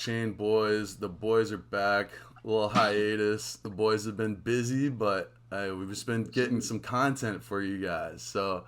Chain boys. The boys are back. A little hiatus. The boys have been busy, but we've just been getting some content for you guys. So,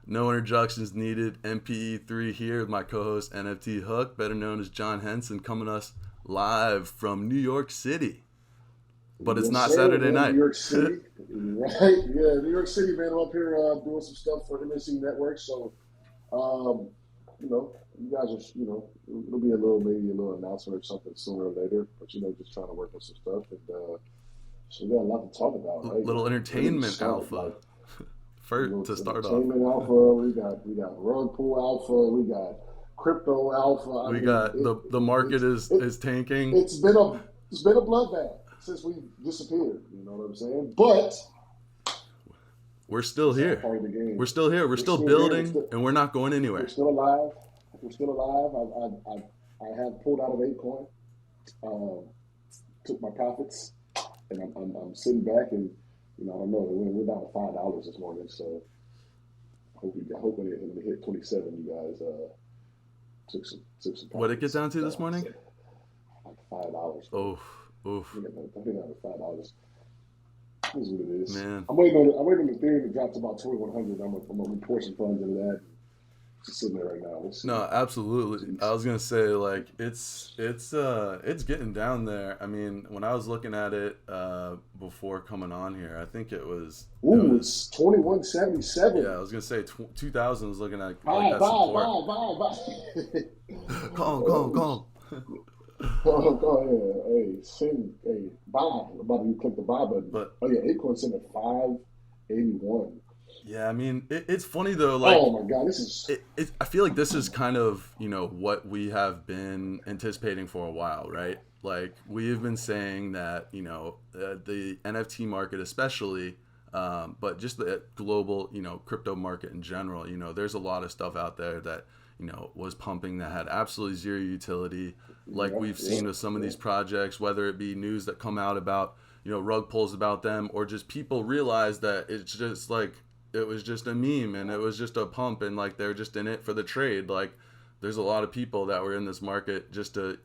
no introductions needed. MPE3 here with my co-host NFT Hook, better known as John Henson, coming us live from New York City. But it's not Saturday night. New York City, right? Yeah, New York City, man. I'm up here doing some stuff for NYC Network. So, um, you guys are, it'll be maybe a little announcement or something sooner or later. But just trying to work on some stuff, and so we got a lot to talk about, right? Little entertainment alpha. First to start off. Entertainment alpha. We got rug pull alpha. We got crypto alpha. The market is tanking. It's been a bloodbath since we disappeared. You know what I'm saying? But we're still here. Part of the game. We're still here. We're still building, and we're not going anywhere. We're still alive. I have pulled out of Acorn, took my profits, and I'm sitting back and I don't know. We're down to $5 this morning, so I hope when it hit 27, you guys took some profits. What did it get down to this morning? Like $5. Oof. I think out of $5. That's what it is. Man. I'm waiting on the Ethereum to drop to about 2,100. I'm gonna pour some funds into that. Just sitting there right now. No, absolutely. I was gonna say, like, it's getting down there. I mean, when I was looking at it before coming on here, I think it was. It's 2177. Yeah, I was gonna say 2000 was looking at buy. Go. Go ahead. Buy. About you click the buy button. But Acorn sent at 581. Yeah, I mean, it's funny though. Like, oh my God, this is. I feel like this is kind of what we have been anticipating for a while, right? Like we've been saying that the NFT market, especially, but just the global crypto market in general. There's a lot of stuff out there that was pumping that had absolutely zero utility. Like we've seen with some of these projects, whether it be news that come out about rug pulls about them, or just people realize that it's just like. It was just a meme and it was just a pump and like they're just in it for the trade. Like there's a lot of people that were in this market just to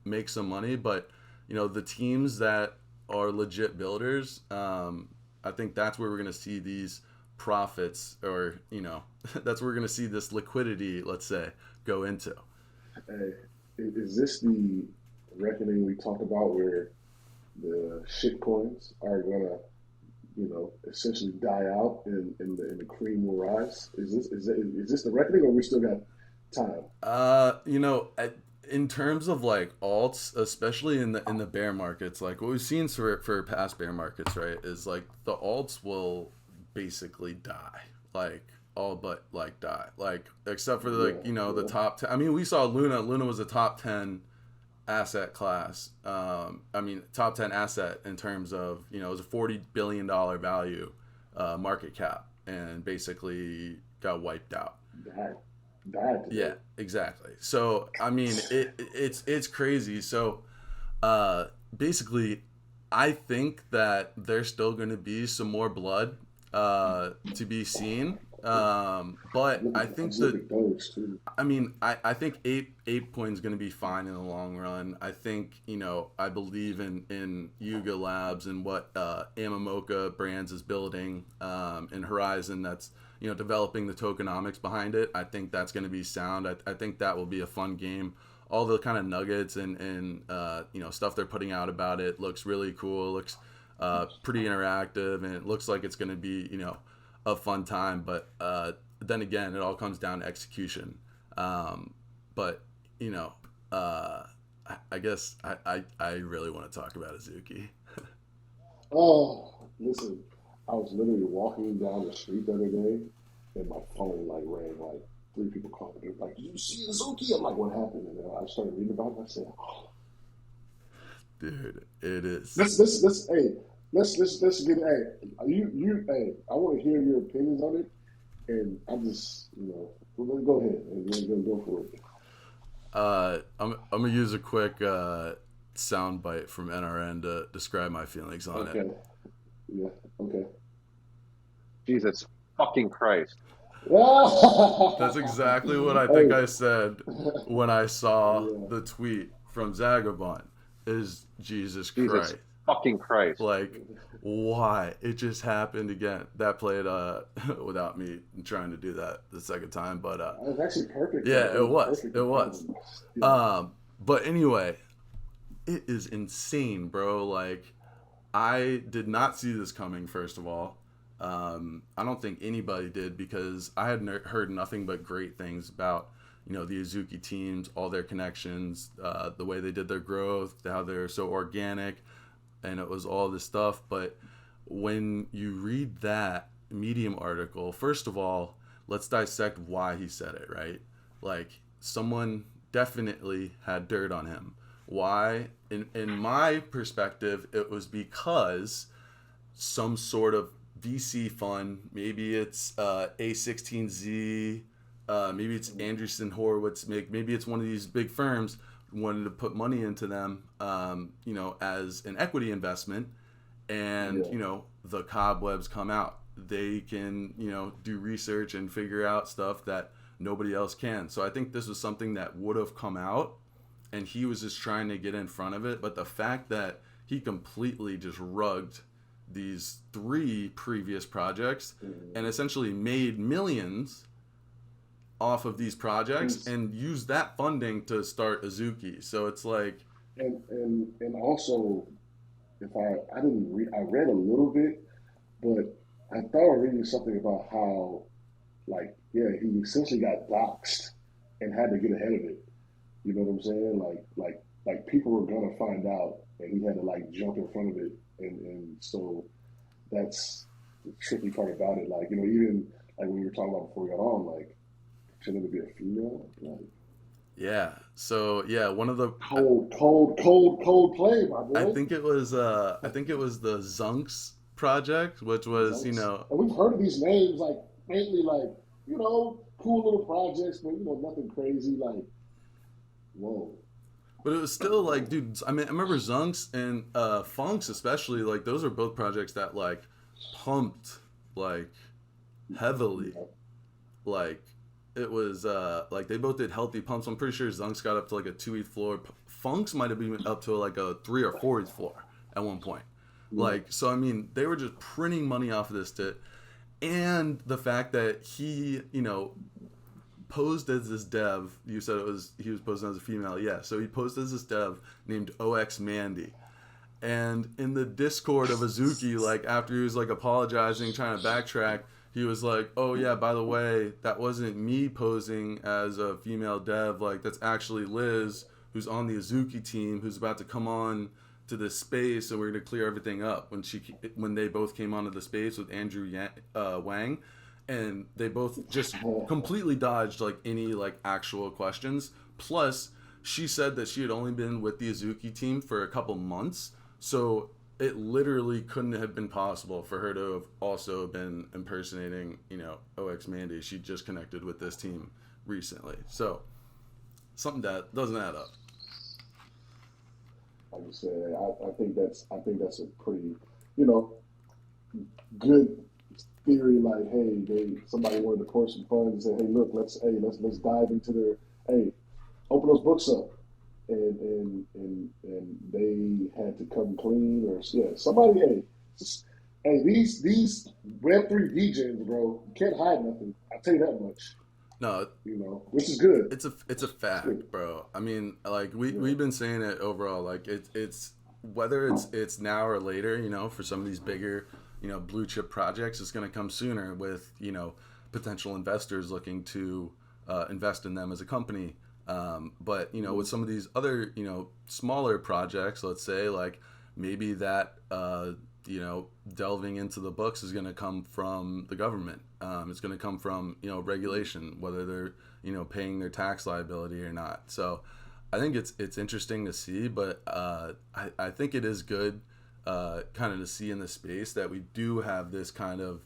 make some money, but the teams that are legit builders, I think that's where we're going to see these profits, or that's where we're going to see this liquidity, let's say, go into. Is this the reckoning we talk about where the shit coins are gonna essentially die out and the cream will rise? Is this the reckoning, or we still got time? In terms of like alts, especially in the bear markets, like what we've seen for past bear markets, right, is like the alts will basically die, like all but like die, like except for the top 10. I mean, we saw Luna was a top 10 asset class. Top 10 asset in terms of it was a $40 billion value market cap, and basically got wiped out. Died. Yeah, exactly. So I mean, it's crazy. So basically, I think that there's still going to be some more blood to be seen. But I think I think ApeCoin is going to be fine in the long run. I think, I believe in Yuga Labs and what Amamoka Brands is building, in Horizon that's, developing the tokenomics behind it. I think that's going to be sound. I think that will be a fun game. All the kind of nuggets and stuff they're putting out about it looks really cool. It looks pretty interactive, and it looks like it's going to be, a fun time. But then again, it all comes down to execution. But I guess I really want to talk about Azuki. Oh, listen, I was literally walking down the street the other day, and my phone rang, 3 people called me, like, "Did you see Azuki?" I'm like, "What happened?" And I started reading about it, and I said, "Oh, dude, it is." Let's get I want to hear your opinions on it, and I just go ahead and go for it. I'm gonna use a quick sound bite from NRN to describe my feelings on it. Yeah. Okay. Jesus fucking Christ. That's exactly what I think I said when I saw the tweet from Zagabond is Jesus Jesus Christ. fucking Christ. Like, why? It just happened again. That played without me trying to do that the second time, but It was actually perfect, though. yeah, It it was was. perfect It in front of was. him. Yeah. But anyway, it is insane, bro. Like, I did not see this coming. First of all, I don't think anybody did because I had heard nothing but great things about the Azuki teams, all their connections, the way they did their growth, how they're so organic, and it was all this stuff. But when you read that Medium article, first of all, let's dissect why he said it. Right, like someone definitely had dirt on him. Why? In my perspective, it was because some sort of VC fund, maybe it's A16Z, maybe it's Andreessen Horowitz, maybe it's one of these big firms wanted to put money into them, as an equity investment, and Yeah. the cobwebs come out. They can do research and figure out stuff that nobody else can. So I think this was something that would have come out and he was just trying to get in front of it. But the fact that he completely just rugged these three previous projects and essentially made millions off of these projects And, and used that funding to start Azuki. So it's like, and also, if I didn't read, I read a little bit, but I thought I was reading something about how, like, yeah, he essentially got doxxed and had to get ahead of it. You know what I'm saying? Like people were gonna find out, and he had to like jump in front of it, and so that's the tricky part about it. Like even like when we were talking about before we got on, like pretending to be a female, like yeah. So yeah, one of the cold play, my I boy. think it was the Zunks project, which was Results. And we've heard of these names like mainly like cool little projects, but nothing crazy. Like whoa, but it was still like, whoa. dude. I mean, I remember Zunks and Funks especially. Like those are both projects that like pumped like heavily. Yeah. Like it was like they both did healthy pumps. I'm pretty sure Zunks got up to like a 2 ETH floor. Funks might have been up to like a 3 or 4 ETH floor at one point. Yeah. Like so, I mean, they were just printing money off of this shit, and the fact that he posed as this dev. You said he was posing as a female. Yeah, so he posed as this dev named OX Mandy. And in the Discord of Azuki, like after he was like apologizing, trying to backtrack, he was like, "Oh yeah, by the way, that wasn't me posing as a female dev. Like that's actually Liz, who's on the Azuki team, who's about to come on to this space, and we're gonna clear everything up." When they both came onto the space with Andrew Wang, and they both just completely dodged like any like actual questions. Plus, she said that she had only been with the Azuki team for a couple months, so it literally couldn't have been possible for her to have also been impersonating, OX Mandy. She just connected with this team recently, so something that doesn't add up. Like you said, I think that's a pretty you know good theory. Like, hey, somebody wanted to pour some funds and say, hey, look, let's dive into their hey, open those books up, and they had to come clean or yeah, somebody just, hey these Web3 DJs, bro, you can't hide nothing. I'll tell you that much. No, Which is good. it's a It's good. fact, bro. I mean, like Yeah. we've been saying it overall. Like it's whether it's now or later. For some of these bigger, blue chip projects, it's gonna come sooner with potential investors looking to invest in them as a company. But with some of these other smaller projects, let's say like maybe that delving into the books is going to come from the government. It's going to come from regulation, whether they're paying their tax liability or not. So I think it's interesting to see, but I think it is good kind of to see in the space that we do have this kind of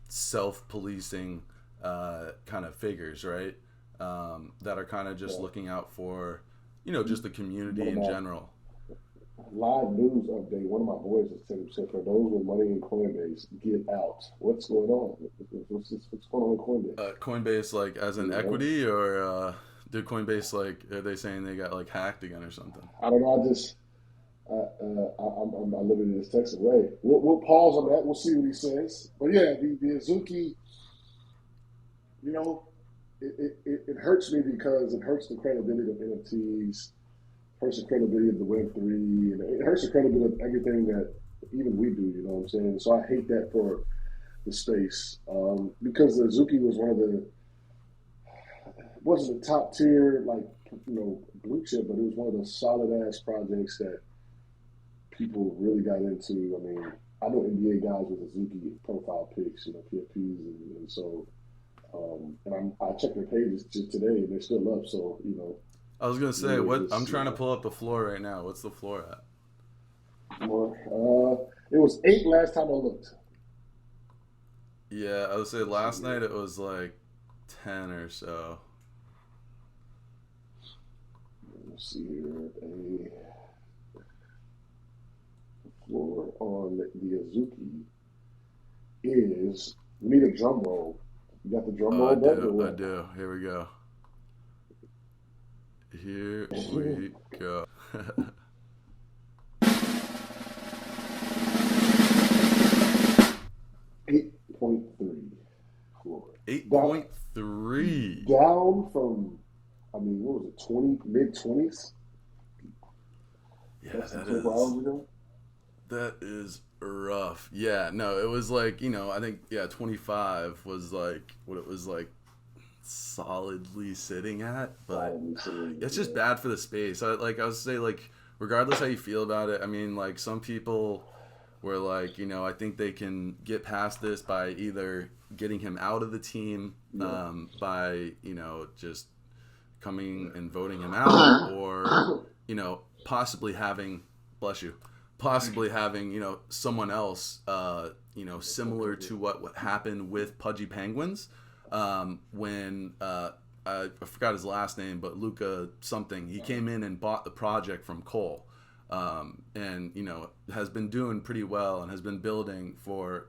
self-policing kind of figures, right? That are kind of just Yeah. looking out for just the One community of in my general. live news update. One of my boys has said, for those with money in Coinbase, get out. What's going on? What's going on with Coinbase? Coinbase, like as an You know? equity or Did Coinbase like? Are they saying they got like hacked again or something? I don't know. I just I'm living in this Texas way. We'll pause on that. We'll see what he says. But yeah, the Azuki, you know, it hurts me because it hurts the credibility of NFTs, hurts the credibility of the Web three, and it hurts the credibility of everything that even we do. You know what I'm saying? So I hate that for the space because the Azuki was one of the wasn't the top tier like blue chip, but it was one of those solid ass projects that people really got into. I mean, I know NBA guys with Azuki profile pics, PFPs, and so and I checked their pages today, and they're still up. So I was gonna say really what I'm just trying to pull up the floor right now. What's the floor at? more. It was 8 last time I looked. Yeah, I would say last night it was like 10 or so. Let's see here. A floor on the Azuki is. We need a drum roll. You got the drum Oh, I roll button or do. I what? do. Here we go. Here we go. 8.3 floor. Down, 8.3. down from, I mean, what was it, 20, mid 20s? Yeah, Less than that 24 is hours ago? that is rough. Yeah, no, it was like, I think 25 was like what it was like solidly sitting at, but Solidly sitting, it's just yeah. bad for the space. I would say like regardless how you feel about it, I mean like some people were like, I think they can get past this by either getting him out of the team, Yeah. by just coming and voting him out, or possibly having, bless you, possibly having someone else similar to what happened with Pudgy Penguins, when I forgot his last name, but Luca something, he came in and bought the project from Cole, and has been doing pretty well and has been building for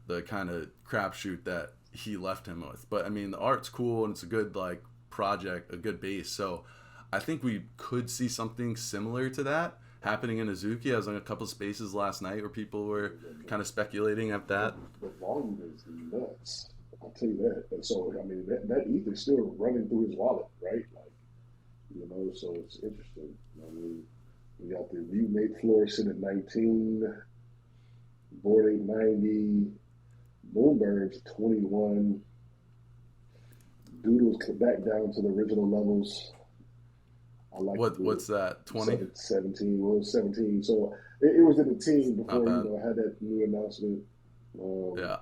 the kind of crapshoot that he left him with. But I mean, the art's cool and it's a good like project, a good base. So I think we could see something similar to that happening in Azuki. I was in a couple spaces last night where people were kind of speculating at that. The volume is nuts. I'll tell you that. And so, I mean, that ETH is still running through his wallet, right? Like, so it's interesting. I mean, we got the Mute floor sitting at 19, Board 890, Bloomberg's 21. Doodle's back down to the original levels. I like What's that? 20? 17. Well, it was 17. So it was in the team before I had that new announcement. Yeah.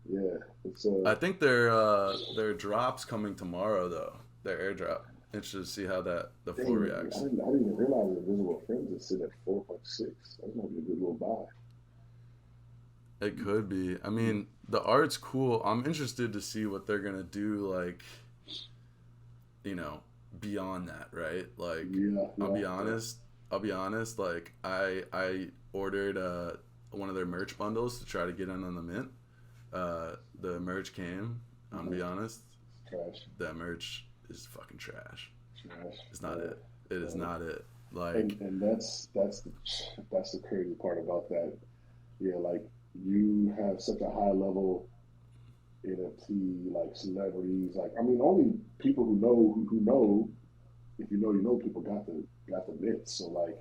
Yeah, it's. I think their drop's coming tomorrow though. Their airdrop. Interested to see how the floor reacts. I didn't even realize the Invisible Friends is sitting at 4.6. That might be a good little buy. It could be. I mean, the art's cool. I'm interested to see what they're gonna do, like, beyond that, right? Like, I'll be honest. Like, I ordered one of their merch bundles to try to get in on the mint. The merch came. I'll be honest. Trash. That merch is fucking trash. Trash. It's not it. It is not it. Like, and that's the crazy part about that. Yeah, like you have such a high level NFT, like celebrities. Like, I mean, only people who know. If you know, people got the bits. So like,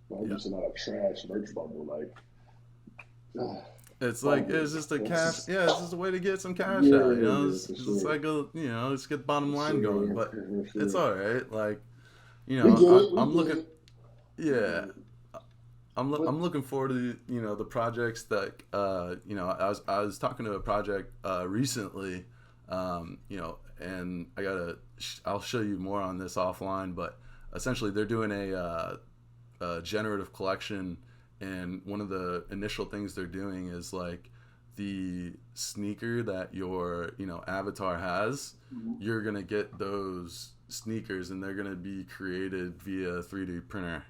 why just not a trash merch bundle? Like, it's like it's just a cash. Yeah, it's just a way to get some cash yeah, out. yeah, It's sure. like let's get the bottom line going. But sure. it's all right. Like, We get it. I'm We get looking. it. Yeah, I'm looking forward to the projects that I was talking to a project recently, and I'll show you more on this offline, but essentially they're doing a generative collection, and one of the initial things they're doing is like the sneaker that your avatar has, you're gonna get those sneakers and they're gonna be created via 3D printer,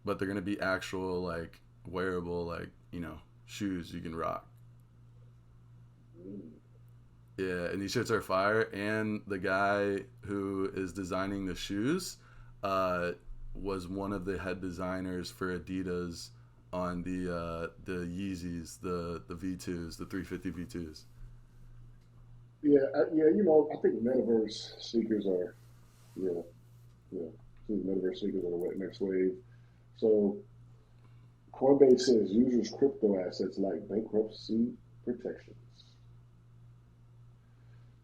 but they're gonna be actual like wearable shoes you can rock. Yeah, and these shirts are fire. And the guy who is designing the shoes uh, was one of the head designers for Adidas on the Yeezys, the V2s, the 350 V2s. Yeah, yeah. You know, I think metaverse sneakers are yeah, yeah. I think metaverse sneakers are the next wave. So Coinbase says users' crypto assets like bankruptcy protections.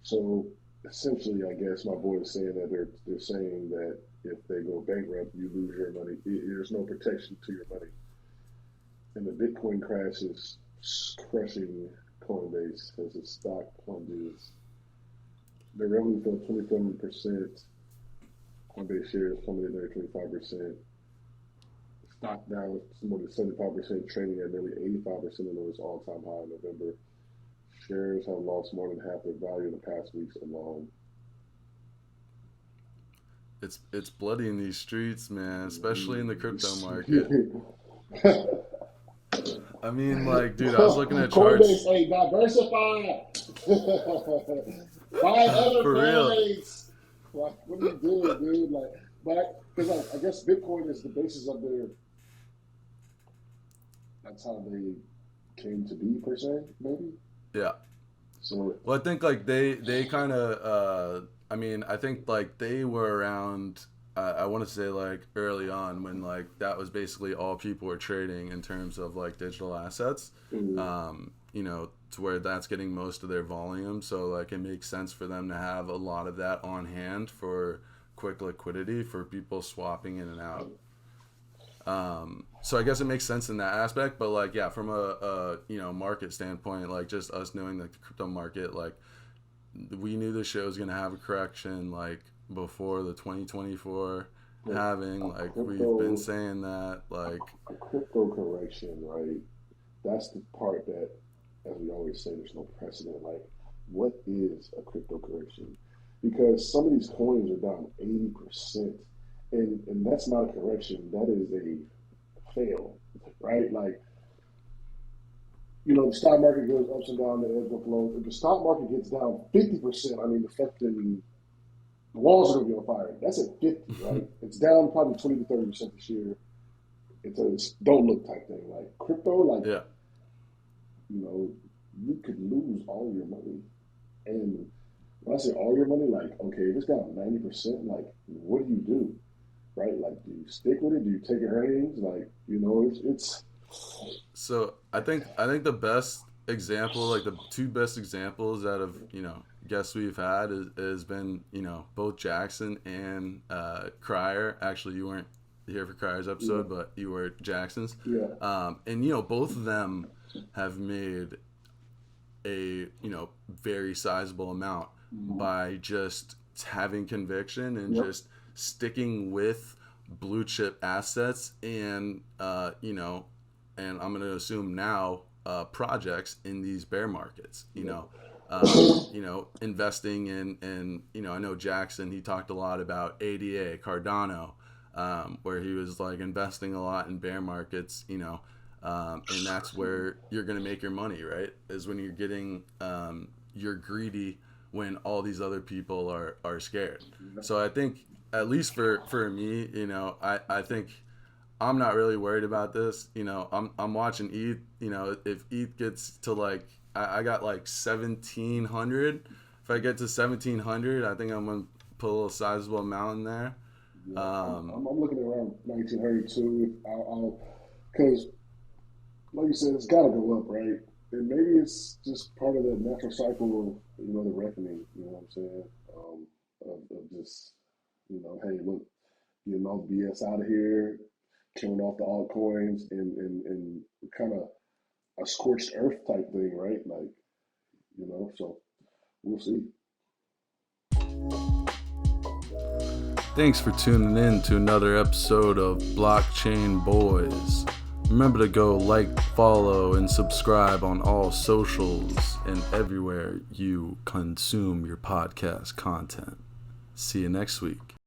So essentially, I guess my boy is saying that they're saying that if they go bankrupt, you lose your money. There's no protection to your money, and the Bitcoin crash is crushing Coinbase as its stock plunges. The revenue fell 27%. Coinbase shares plummeted nearly 25%. Stock down more than 75%, trading at nearly 85% of its all-time high in November. Shares have lost more than half their value in the past weeks alone. It's bloody in these streets, man, especially in the crypto market. I mean, like, dude, I was looking at Coinbase charts ain't diversified. Buy other for real. coins. Like, what are you doing, dude? Like, but because like, I guess Bitcoin is the basis of their. That's how they came to be, per se, maybe. Yeah. So Well, I think like they kind of I mean, I think like they were around I want to say like early on when like that was basically all people were trading in terms of like digital assets. mm, You know, to where that's getting most of their volume, so like it makes sense for them to have a lot of that on hand for quick liquidity for people swapping in and out. So I guess it makes sense in that aspect, but like yeah, from a market standpoint, like just us knowing like the crypto market, like we knew the show was gonna have a correction like before the 2024 but having a like we've been crypto saying that like a crypto correction, right? That's the part that, as we always say, there's no precedent. Like, what is a crypto correction? Because some of these coins are down 80%, and that's not a correction. That is a fail, right? Like, the stock market goes ups and down, the ebbs and flows. If the stock market gets down 50%, I mean, the fucking walls are gonna be on fire. That's at 50, right? It's down probably 20 to 30% this year. It's a don't look type thing. Like crypto, like yeah. you know, you could lose all your money. And when I say all your money, like, okay, if it's down 90%, like, what do you do? Right? Like, do you stick with it? Do you take earnings? Like, it's So I think the best example, like the two best examples out of guests we've had has been both Jackson and Crier. Actually, you weren't here for Crier's yeah, episode, but you were Jackson's. yeah, And both of them have made a very sizable amount mm-hmm. by just having conviction and Yep, just sticking with blue chip assets and and I'm going to assume now projects in these bear markets. yep, Investing in I know Jackson. He talked a lot about ADA Cardano, where he was like investing a lot in bear markets. And that's where you're going to make your money, right? Is when you're getting you're greedy when all these other people are scared. yep, So I think at least for me, I think I'm not really worried about this. I'm watching ETH. If ETH gets to like I got like 1,700. If I get to 1,700, I think I'm gonna put a little sizable amount in there. yeah. Um, I'm looking around 1900 too. Because like you said, it's got to go up, right? And maybe it's just part of the natural cycle of the reckoning. You know what I'm saying? Of just hey, look, getting all the BS out of here, killing off the altcoins, and kind of a scorched earth type thing, right? Like so we'll see. Thanks for tuning in to another episode of Blockchain Boys. Remember to go like, follow, and subscribe on all socials and everywhere you consume your podcast content. See you next week.